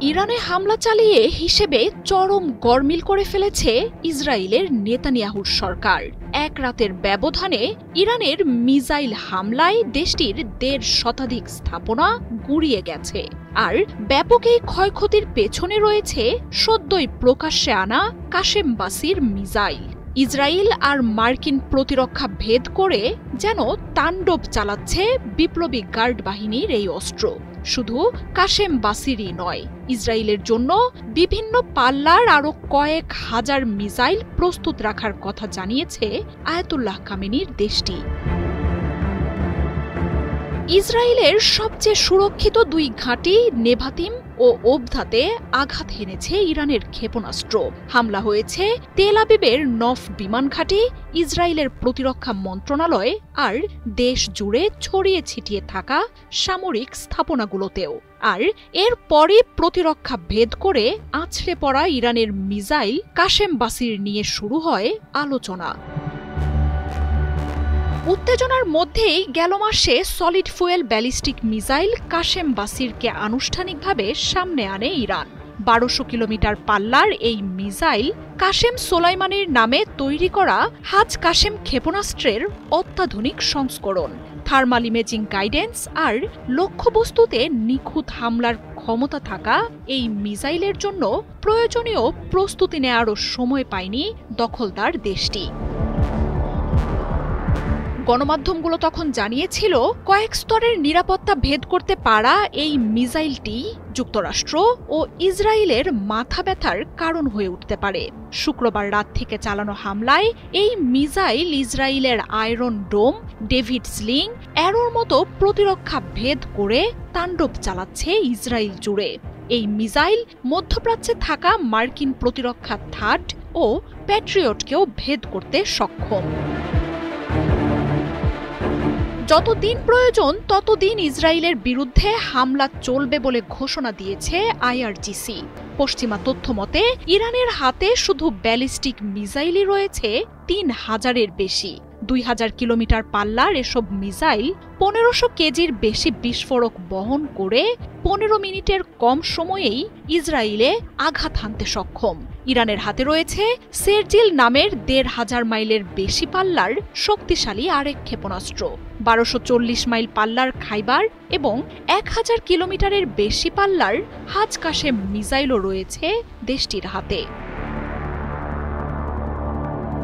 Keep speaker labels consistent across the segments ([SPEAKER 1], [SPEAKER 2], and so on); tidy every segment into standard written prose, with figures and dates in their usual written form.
[SPEAKER 1] ইরানে হামলা চালিয়ে হিসেবে চরম গরমিল করে ফেলেছে ইসরায়েলের নেতানিয়াহুর সরকার। এক রাতের ব্যবধানে ইরানের মিসাইল হামলায় দেশটির ১.৫ শতাধিক স্থাপনা গুঁড়িয়ে গেছে। আর ব্যাপক এই ক্ষয়ক্ষতির পেছনে রয়েছে সদ্যই প্রকাশ্যে আনা কাশেম বাসির মিসাইল। ইসরায়েল আর মার্কিন প্রতিরক্ষা ভেদ করে যেন তাণ্ডব চালাচ্ছে বিপ্লবী গার্ড বাহিনীর এই অস্ত্র। শুধু কাশেম বাসিরই নয়, ইসরায়েলের জন্য বিভিন্ন পাল্লার আরও কয়েক হাজার মিসাইল প্রস্তুত রাখার কথা জানিয়েছে আয়াতুল্লাহ খামেনির দেশটি। ইসরায়েলের সবচেয়ে সুরক্ষিত দুই ঘাঁটি নেভাতিম ও ওবধাতে আঘাত হেনেছে ইরানের ক্ষেপণাস্ত্র। হামলা হয়েছে তেল আবিবের নফ বিমান ঘাঁটি, ইসরায়েলের প্রতিরক্ষা মন্ত্রণালয় আর দেশ জুড়ে ছড়িয়ে ছিটিয়ে থাকা সামরিক স্থাপনাগুলোতেও। আর এরপরই প্রতিরক্ষা ভেদ করে আছড়ে পড়া ইরানের মিসাইল কাশেম বাসির নিয়ে শুরু হয় আলোচনা। উত্তেজনার মধ্যেই গেল মাসে solid fuel ballistic missile Qassem বাসিরকে আনুষ্ঠানিকভাবে সামনে আনে ইরান। ১২০০ কিলোমিটার পাল্লার এই মিসাইল কাশেম সোলাইমানির নামে তৈরি করা হাজ কাশেম ক্ষেপণাস্ত্রের অত্যাধুনিক সংস্করণ। থার্মাল ইমেজিং গাইডেন্স আর লক্ষ্যবস্তুতে নিখুঁত হামলার ক্ষমতা থাকা এই মিসাইলের জন্য প্রয়োজনীয় প্রস্তুতি নেওয়ারও সময় পায়নি দখলদার দেশটি। গণমাধ্যমগুলো তখন জানিয়েছিল, কয়েক স্তরের নিরাপত্তা ভেদ করতে পারা এই মিসাইলটি যুক্তরাষ্ট্র ও ইসরায়েলের মাথা ব্যথার কারণ হয়ে উঠতে পারে। শুক্রবার রাত থেকে চালানো হামলায় এই মিসাইল ইসরায়েলের আয়রন ডোম, ডেভিড স্লিং, অ্যারোর মতো প্রতিরক্ষা ভেদ করে তাণ্ডব চালাচ্ছে ইসরায়েল জুড়ে। এই মিসাইল মধ্যপ্রাচ্যে থাকা মার্কিন প্রতিরক্ষা থার্ড ও প্যাট্রিয়টকেও ভেদ করতে সক্ষম। যতদিন প্রয়োজন ততদিন ইসরায়েলের বিরুদ্ধে হামলা চলবে বলে ঘোষণা দিয়েছে আইআরজিসি। পশ্চিমা তথ্য মতে ইরানের হাতে শুধু ব্যালিস্টিক মিসাইলই রয়েছে ৩,০০০-এর বেশি। ২,০০০ কিলোমিটার পাল্লার এসব মিসাইল ১৫০০ কেজির বেশি বিস্ফোরক বহন করে ১৫ মিনিটের কম সময়েই ইসরায়েলে আঘাত হানতে সক্ষম। ইরানের হাতে রয়েছে সেরজিল নামের ১৫০০ মাইলের বেশি পাল্লার শক্তিশালী আরেক ক্ষেপণাস্ত্র। ১২৪০ মাইল পাল্লার খাইবার এবং ১,০০০ কিলোমিটারের বেশি পাল্লার হাজ কাশেম মিসাইলও রয়েছে দেশটির হাতে।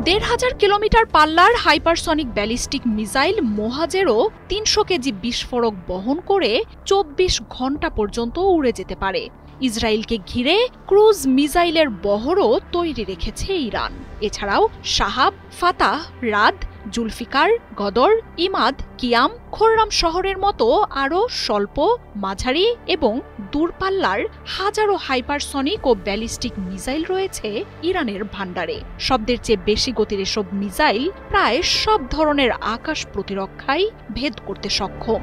[SPEAKER 1] ১,৫০০ কিলোমিটার পাল্লার হাইপারসনিক ব্যালিস্টিক মিসাইল মোহাজেরও ৩০০ কেজি বিস্ফোরক বহন করে ২৪ ঘণ্টা পর্যন্ত উড়ে যেতে পারে। ইসরায়েলকে ঘিরে ক্রুজ মিসাইলের বহরও তৈরি রেখেছে ইরান। এছাড়াও শাহাব, ফাতাহ, রাদ, জুলফিকার, গদর, ইমাদ, কিয়াম, খোররাম শহরের মতো আরও স্বল্প, মাঝারি এবং দূরপাল্লার হাজারো হাইপারসনিক ও ব্যালিস্টিক মিসাইল রয়েছে ইরানের ভান্ডারে। শব্দের চেয়ে বেশি গতির এসব মিসাইল প্রায় সব ধরনের আকাশ প্রতিরক্ষায় ভেদ করতে সক্ষম।